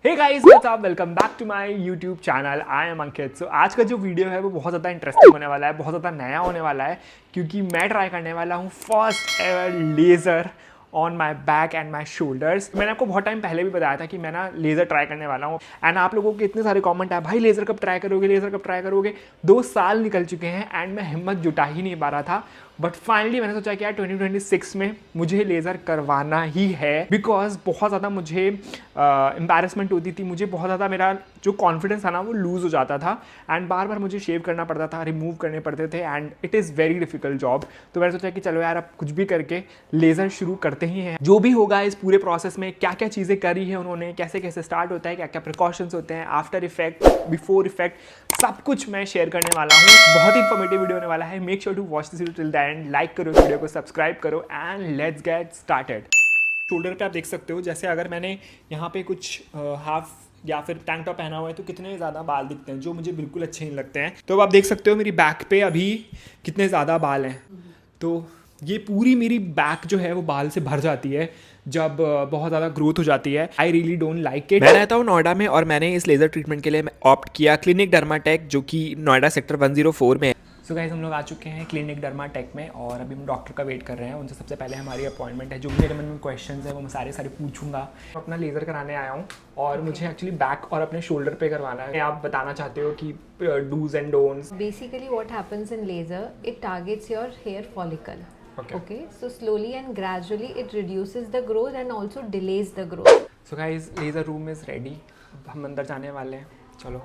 Hey guys what's up, welcome back to my YouTube channel. I am Ankit. So आज का जो video है वो बहुत ज़्यादा इंटरेस्टिंग होने वाला है, बहुत ज़्यादा नया होने वाला है, क्योंकि मैं ट्राई करने वाला हूँ first ever laser on my back and my shoulders. मैंने आपको बहुत टाइम पहले भी बताया था कि मैं ना लेज़र ट्राई करने वाला हूँ। एंड आप लोगों के इतने सारे कमेंट आए, भाई लेज़र कब ट्राई करोगे, लेज़र कब ट्राई करोगे। 2 साल निकल चुके हैं एंड मैं हिम्मत जुटा ही नहीं पा रहा था। बट फाइनली मैंने सोचा कि यार 2026 में मुझे लेज़र करवाना ही है, बिकॉज बहुत ज़्यादा मुझे एम्बैरेसमेंट होती थी, मुझे बहुत ज़्यादा मेरा जो कॉन्फिडेंस था ना वो लूज़ हो जाता था एंड बार बार मुझे शेव करना पड़ता था, रिमूव करने पड़ते थे and it is very difficult job. तो मैंने सोचा कि चलो यार अब कुछ भी करके लेज़र शुरू करते ही हैं। जो भी होगा इस पूरे प्रोसेस में, क्या क्या चीज़ें करी है उन्होंने, कैसे कैसे स्टार्ट होता है, क्या क्या प्रिकॉशंस होते हैं, आफ्टर इफेक्ट, बिफोर इफेक्ट, सब कुछ मैं शेयर करने वाला हूँ। बहुत ही इन्फॉर्मेटिव वीडियो होने वाला है। Make sure to watch this video till the end, like करो इस वीडियो को, सब्सक्राइब करो and let's get started. Shoulder पे आप देख सकते हो, जैसे अगर मैंने यहाँ पे कुछ हाफ या फिर टैंक टॉप पहना हुआ है तो कितने ज़्यादा बाल दिखते हैं, जो मुझे बिल्कुल अच्छे नहीं लगते हैं। तो आप देख सकते हो मेरी बैक पे अभी कितने ज़्यादा बाल हैं। तो ये पूरी मेरी बैक जो है वो बाल से भर जाती है जब बहुत ज़्यादा ग्रोथ हो जाती है। I really don't like it. मैं रहता हूँ नोएडा में और मैंने इस लेज़र ट्रीटमेंट के लिए ऑप्ट किया क्लिनिक डर्माटेक, जो कि नोएडा सेक्टर 104 में है। सो गाइस, हम लोग आ चुके हैं क्लिनिक डर्माटेक में और अभी हम डॉक्टर का वेट कर रहे हैं। उनसे सबसे पहले हमारी अपॉइंटमेंट है। जो भी मेरे मन में क्वेश्चंस हैं वो मैं सारे पूछूंगा। मैं अपना लेज़र कराने आया हूँ और मुझे एक्चुअली बैक और अपने शोल्डर पे करवाना है। आप बताना चाहते हो कि do's and don'ts. Basically, what happens in laser, it targets your hair follicle. Okay. So slowly and gradually it reduces the growth and also delays the growth. So guys, laser room is ready. हम अंदर जाने वाले हैं, चलो।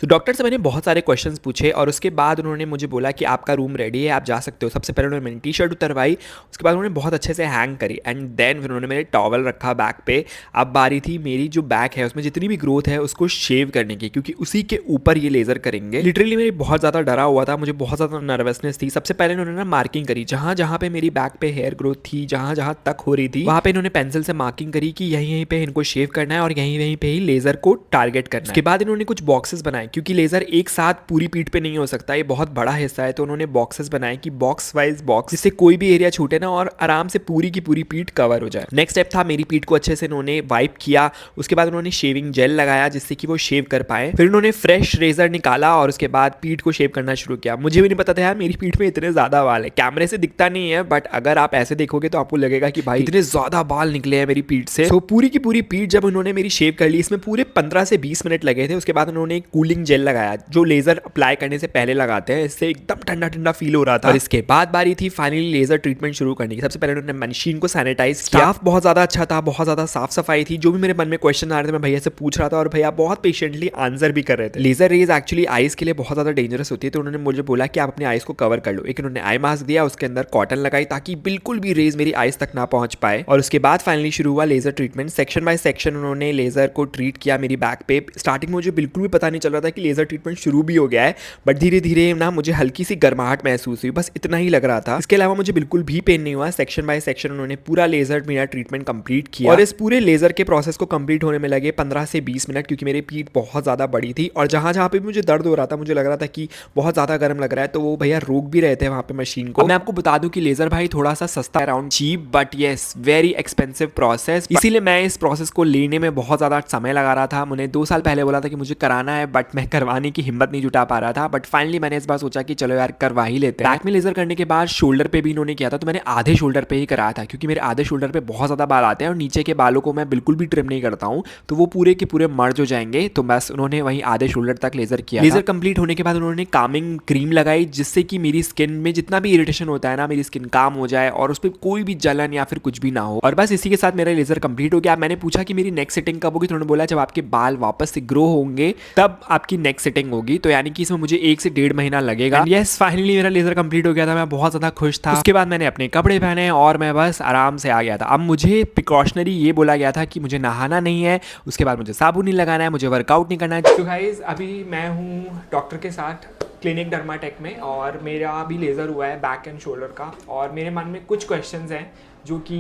तो doctor से मैंने बहुत सारे क्वेश्चंस पूछे और उसके बाद उन्होंने मुझे बोला कि आपका रूम रेडी है, आप जा सकते हो। सबसे पहले उन्होंने मेरी टी शर्ट उतरवाई, उसके बाद उन्होंने बहुत अच्छे से हैंग करी एंड देन फिर उन्होंने मेरे टॉवल रखा बैक पे। अब बारी थी मेरी जो बैक है उसमें जितनी भी ग्रोथ है उसको शेव करने की, क्योंकि उसी के ऊपर ये लेज़र करेंगे। लिटरली मेरी बहुत ज़्यादा डरा हुआ था, मुझे बहुत ज़्यादा नर्वसनेस थी। सबसे पहले उन्होंने ना मार्किंग करी, जहाँ जहाँ पे मेरी बैक पे हेयर ग्रोथ थी, जहाँ जहाँ तक हो रही थी वहाँ पे इन्होंने पेंसिल से मार्किंग करी कि यहीं पे इनको शेव करना है और यहीं पे ही लेज़र को टारगेट करना है। उसके बाद इन्होंने कुछ बॉक्सेस बनाए, क्योंकि लेज़र एक साथ पूरी पीठ पे नहीं हो सकता, ये बहुत बड़ा हिस्सा है। तो उन्होंने बॉक्सेस बनाए कि बॉक्स वाइज बॉक्स, जिससे कोई भी एरिया छूटे ना और आराम से पूरी की पूरी पीठ कवर हो जाए। नेक्स्ट स्टेप था मेरी पीठ को अच्छे से इन्होंने वाइप किया। उसके बाद उन्होंने शेविंग जेल लगाया जिससे कि वो शेव कर पाए। फिर उन्होंने फ्रेश रेजर निकाला और उसके बाद पीठ को शेव करना शुरू किया। मुझे भी नहीं पता था यार मेरी पीठ में इतने ज्यादा बाल है, कैमरे से दिखता नहीं है, बट अगर आप ऐसे देखोगे तो आपको लगेगा कि भाई इतने ज्यादा बाल निकले हैं मेरी पीठ से। तो पूरी की पूरी पीठ जब उन्होंने मेरी शेव कर ली, इसमें पूरे 15 से 20 मिनट लगे थे। उसके बाद उन्होंने एक कूलिंग जेल लगाया जो लेजर अप्लाई करने से पहले लगाते हैं, इससे एकदम ठंडा ठंडा फील हो रहा था। और इसके बाद बारी थी फाइनली लेजर ट्रीटमेंट शुरू करने की। सबसे पहले उन्होंने मशीन को सैनिटाइज किया। स्टाफ बहुत ज्यादा अच्छा था, बहुत ज्यादा साफ सफाई थी। जो भी मेरे मन में क्वेश्चन आ रहे थे मैं भैया से पूछ रहा था और भैया बहुत पेशेंटली आंसर भी कर रहे थे। लेजर रेज एक्चुअली आइज के लिए बहुत ज्यादा डेंजरस होती है, तो उन्होंने मुझे बोला कि आप अपने आइज को कवर कर लो। एक उन्होंने आई मास्क दिया, उसके अंदर कॉटन लगाई ताकि बिल्कुल भी रेज मेरी आइज तक ना पहुंच पाए। और उसके बाद फाइनली शुरू हुआ laser treatment. Section by section उन्होंने लेजर को ट्रीट किया मेरी बैक पे। स्टार्टिंग में मुझे बिल्कुल भी पता नहीं चल रहा था कि लेजर ट्रीटमेंट शुरू भी हो गया है, बट धीरे धीरे ना मुझे हल्की सी गर्माहट महसूस हुई, बस इतना ही लग रहा था। इसके अलावा मुझे बिल्कुल भी पेन नहीं हुआ। सेक्शन बाय सेक्शन उन्होंने पूरा लेजर मेरा ट्रीटमेंट कंप्लीट किया और इस पूरे लेजर के प्रोसेस को कंप्लीट होने में लगे 15 से 20 मिनट, क्योंकि मेरी पीठ बहुत ज़्यादा बड़ी थी और जहाँ जहाँ पे भी मुझे दर्द हो रहा था मुझे लग रहा था कि बहुत ज़्यादा गर्म लग रहा है, तो वो भैया रोक भी रहे थे वहाँ पे मशीन को। मैं आपको बता दूं कि लेजर भाई थोड़ा सा सस्ता, around cheap, but yes very expensive process. इसीलिए मैं इस प्रोसेस को लेने में बहुत ज़्यादा समय लगा रहा था। मैंने 2 साल पहले बोला था कि मुझे कराना है, बट मैं करवाने की हिम्मत नहीं जुटा पा रहा था। बट फाइनली मैंने इस बार सोचा कि चलो यार करवा ही लेते हैं। बैक में लेजर करने के बाद शोल्डर पे भी इन्होंने किया था, तो मैंने आधे शोल्डर पे ही कराया था, क्योंकि मेरे आधे शोल्डर पे बहुत ज़्यादा बाल आते हैं और नीचे के बालों को मैं बिल्कुल भी ट्रिम नहीं करता हूँ, तो वो पूरे के पूरे मर्ज हो जाएंगे। तो बस उन्होंने वहीं आधे शोल्डर तक लेजर किया। लेजर कंप्लीट होने के बाद उन्होंने कामिंग क्रीम लगाई, जिससे कि मेरी स्किन में जितना भी इरिटेशन होता है ना, मेरी स्किन काम हो जाए और उस पर कोई भी जलन या फिर कुछ भी ना हो। और बस इसी के साथ मेरा लेजर कंप्लीट हो गया। मैंने पूछा कि मेरी नेक्स्ट सेटिंग कब होगी, तो उन्होंने बोला जब आपके बाल वापस से ग्रो होंगे तब आपकी नेक्स्ट सेटिंग होगी। तो यानी कि इसमें मुझे 1 से 1.5 महीना लगेगा। यस, फाइनली मेरा लेजर कंप्लीट हो गया था, मैं बहुत ज़्यादा खुश था। उसके बाद मैंने अपने कपड़े पहने और मैं बस आराम से आ गया था। अब मुझे प्रिकॉशनरी ये बोला गया था कि मुझे नहाना नहीं है, उसके बाद मुझे साबुन नहीं लगाना है, मुझे वर्कआउट नहीं करना है। तो गाइस, अभी मैं हूँ डॉक्टर के साथ क्लिनिक डर्माटेक में और मेरा अभी लेज़र हुआ है बैक एंड शोल्डर का। और मेरे मन में कुछ क्वेश्चंस हैं जो कि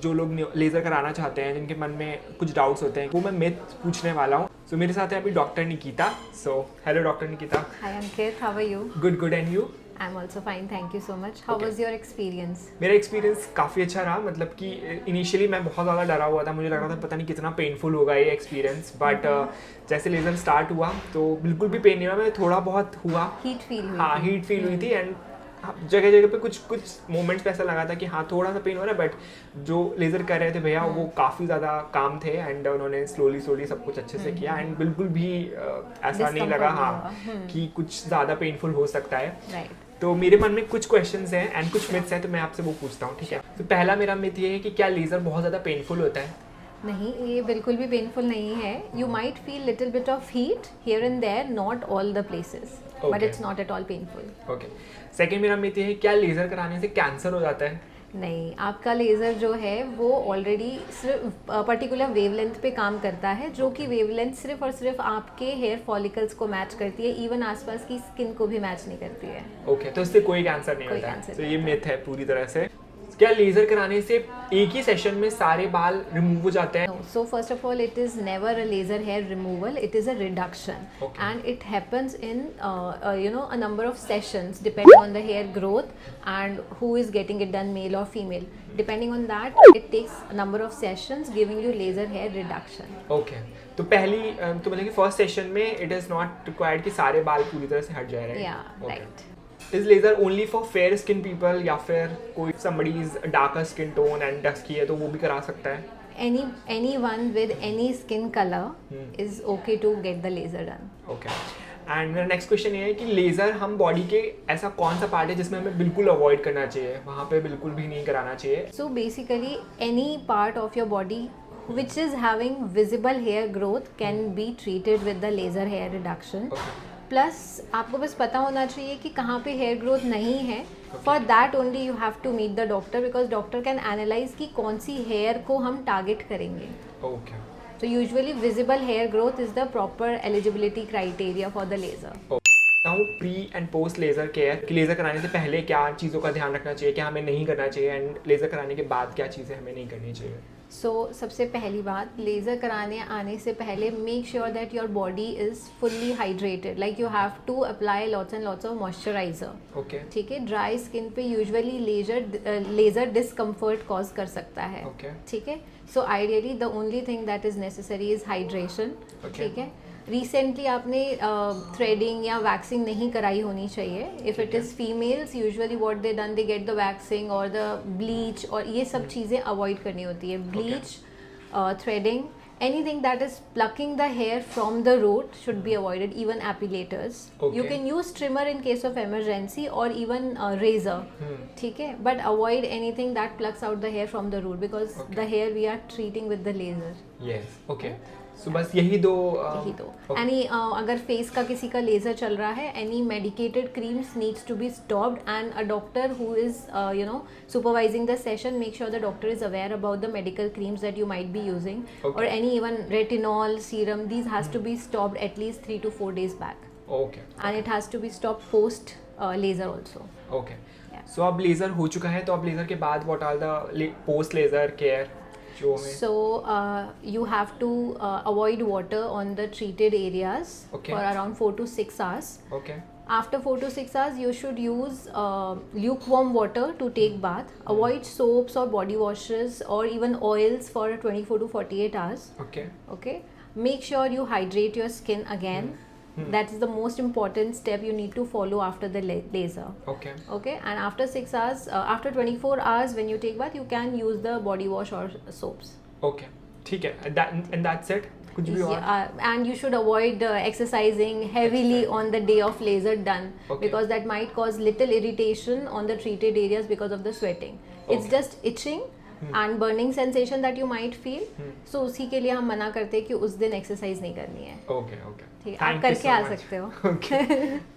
जो लोग लेज़र कराना चाहते हैं, जिनके मन में कुछ डाउट्स होते हैं, वो मैं मिथ पूछने वाला हूँ। सो मेरे साथ है अभी doctor Nikita. So hello doctor Nikita. Hi Ankit, how are you? Good good, and you? I am also fine, thank you so much. How was your experience? मेरा एक्सपीरियंस काफ़ी अच्छा रहा. मतलब कि इनिशियली मैं बहुत ज़्यादा डरा हुआ था, मुझे लग रहा था पता नहीं कितना पेनफुल होगा ये एक्सपीरियंस, बट जैसे लेज़र स्टार्ट हुआ तो बिल्कुल भी पेन नहीं हुआ. मैं थोड़ा बहुत हुआ, हीट फील हुई? हाँ हीट फील हुई थी. एंड जगह जगह पे कुछ मोमेंट्स पे ऐसा लगा था कि हाँ थोड़ा सा पेन हो रहा है, बट जो लेज़र कर रहे थे भैया वो काफ़ी ज़्यादा काम थे. एंड उन्होंने स्लोली सब कुछ अच्छे से किया. एंड बिल्कुल भी ऐसा नहीं लगा हाँ कि कुछ ज़्यादा पेनफुल हो सकता है. राइट. तो मेरे मन में कुछ क्वेश्चंस हैं एंड कुछ मिथ्स हैं, तो मैं आपसे वो पूछता हूँ, ठीक है? तो पहला मेरा मिथ ये है कि क्या लेज़र बहुत ज़्यादा पेनफुल होता है? नहीं, ये बिल्कुल भी पेनफुल नहीं है. You might feel little bit of heat here and there, not all the places, but it's not at all painful. Okay. Second मेरा मिथ ये है, क्या लेज़र कराने से कैंसर हो जाता है? नहीं, आपका लेज़र जो है वो ऑलरेडी सिर्फ पर्टिकुलर वेवलेंथ पे काम करता है, जो कि वेवलेंथ सिर्फ और सिर्फ आपके हेयर फॉलिकल्स को मैच करती है, इवन आसपास की स्किन को भी मैच नहीं करती है. ओके, तो इससे कोई कैंसर नहीं होता है. तो ये मिथ है पूरी तरह से. क्या लेज़र कराने से एक ही सेशन में सारे बाल रिमूव हो जाते हैं? So first of all, it is never a laser hair removal. It is a reduction, and it happens in a number of sessions depending on the hair growth and who is getting it done, male or female. Depending on that, it takes a number of sessions giving you laser hair reduction. Okay. तो पहली तो मतलब कि first session में it is not required कि सारे बाल पूरी तरह से हट जाए, right? Yeah, right. Is laser only for fair skin people या फिर कोई somebody is darker skin tone and dusky है तो वो भी करा सकता है? Anyone with any skin color is okay to get the laser done. Okay. And मेरा नेक्स्ट क्वेश्चन ये है कि लेज़र हम बॉडी के ऐसा कौन सा पार्ट है जिसमें हमें बिल्कुल अवॉइड करना चाहिए, वहाँ पे बिल्कुल भी नहीं कराना चाहिए? So basically any part of your body which is having visible hair growth can be treated with the laser hair reduction. Plus आपको बस पता होना चाहिए कि कहाँ पे हेयर ग्रोथ नहीं है. For that only you have to meet the doctor, because doctor can analyse कि कौन सी हेयर को हम टारगेट करेंगे. Okay. So usually visible hair growth is the proper eligibility criteria for the laser. Pre and post laser care कि laser कराने से पहले क्या चीज़ों का ध्यान रखना चाहिए, क्या हमें नहीं करना चाहिए, एंड लेज़र कराने के बाद क्या चीज़ें हमें नहीं करनी चाहिए? सबसे पहली बात, लेज़र कराने आने से पहले make sure that your body is fully hydrated. Like you have to apply lots and lots of moisturiser. Okay. ठीक है. ड्राई स्किन पे यूजुअली लेज़र डिस्कम्फर्ट कॉज कर सकता है. ओके. ठीक है. So ideally the only thing that is necessary is hydration. ठीक है. रिसेंटली आपने थ्रेडिंग या वैक्सिंग नहीं कराई होनी चाहिए. If it is females, usually what they done, they get the waxing और द ब्लीच, और ये सब चीज़ें अवॉइड करनी होती है. Bleach, threading, anything that is plucking the hair from the root should be avoided, even epilators. You can use trimmer in case of emergency or even razor. ठीक है. But avoid anything that plucks out the hair from the root, because the hair we are treating with the laser. Yes. Okay. So बस यही दो. Any अगर face का किसी का laser चल रहा है, any medicated creams needs to be stopped, and a doctor who is supervising the session, make sure the doctor is aware about the medical creams that you might be using, or any even retinol, serum. These has to be stopped at least 3 to 4 days back. Okay. And it has to be stopped post laser also. Okay. So अब laser हो चुका है, तो अब laser के बाद what are the post laser care? So you have to avoid water on the treated areas for around 4 to 6 hours. Okay. After 4 to 6 hours, you should use lukewarm water to take bath. Avoid soaps or body washes or even oils for 24 to 48 hours. Okay. Okay. Make sure you hydrate your skin again. That is the most important step you need to follow after the laser. Okay. Okay. And after 6 hours, after 24 hours, when you take bath, you can use the body wash or soaps. Okay. ठीक है. And that's it. कुछ भी और? And you should avoid exercising heavily on the day of laser done, because that might cause little irritation on the treated areas because of the sweating. It's just itching and burning sensation that you might feel. So उसी के लिए हम मना करते हैं कि उस दिन एक्सरसाइज नहीं करनी है. Okay. ठीक है. आप करके आ सकते हो.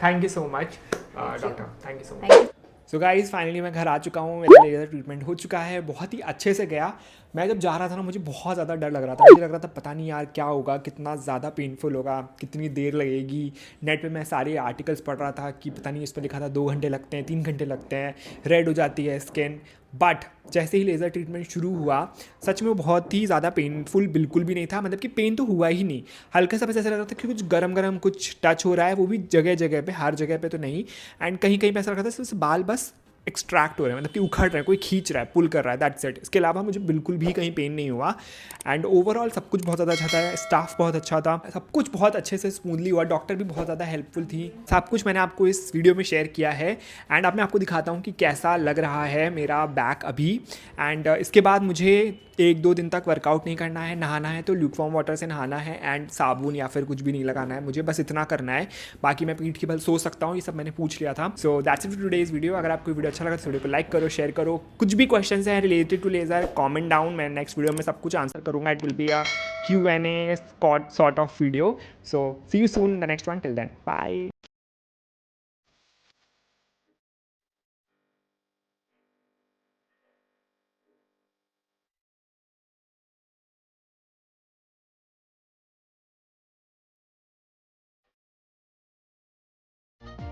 Thank you so much doctor. Thank you so much. So guys finally मैं घर आ चुका हूँ. मेरा लेज़र ट्रीटमेंट हो चुका है, बहुत ही अच्छे से गया. मैं जब जा रहा था ना मुझे बहुत ज़्यादा डर लग रहा था, मुझे लग रहा था पता नहीं यार क्या होगा, कितना ज़्यादा पेनफुल होगा, कितनी देर लगेगी। नेट पे मैं सारे आर्टिकल्स पढ़ रहा था कि पता नहीं, इस पर लिखा था 2 घंटे लगते हैं, 3 घंटे लगते हैं, रेड हो जाती है स्किन। बट जैसे ही लेज़र ट्रीटमेंट शुरू हुआ, सच में वो बहुत ही ज़्यादा पेनफुल बिल्कुल भी नहीं था, मतलब कि पेन तो हुआ ही नहीं। हल्का सा बस ऐसा लग रहा था कि कुछ गरम गरम कुछ टच हो रहा है, वो भी जगह जगह पे, हर जगह पे तो नहीं। एंड कहीं कहीं पे ऐसा लग रहा था सिर्फ बाल बस एक्सट्रैक्ट हो रहे हैं, मतलब कि उखड़ रहे हैं, कोई खींच रहा है, पुल कर रहा है, दैट्स इट। इसके अलावा मुझे बिल्कुल भी कहीं पेन नहीं हुआ। एंड ओवरऑल सब कुछ बहुत ज़्यादा अच्छा था, स्टाफ बहुत अच्छा था, सब कुछ बहुत अच्छे से स्मूथली हुआ, डॉक्टर भी बहुत ज़्यादा हेल्पफुल थी। सब कुछ मैंने आपको इस वीडियो में शेयर किया है। एंड अब मैं आपको दिखाता हूँ कि कैसा लग रहा है मेरा बैक अभी। एंड इसके बाद मुझे 1-2 दिन तक वर्कआउट नहीं करना है, नहाना है तो ल्यूकवार्म वाटर से नहाना है, एंड साबुन या फिर कुछ भी नहीं लगाना है, मुझे बस इतना करना है। बाकी मैं पीठ की बल सो सकता हूँ, ये सब मैंने पूछ लिया था। So that's it for today's video. अगर आपको वीडियो अच्छा लगा तो वीडियो को लाइक करो, शेयर करो। कुछ भी क्वेश्चन है related to laser comment down, मैं नेक्स्ट वीडियो में सब कुछ आंसर करूँगा। It will be a Q&A sort of video. So see you soon in the next one. Till then, bye.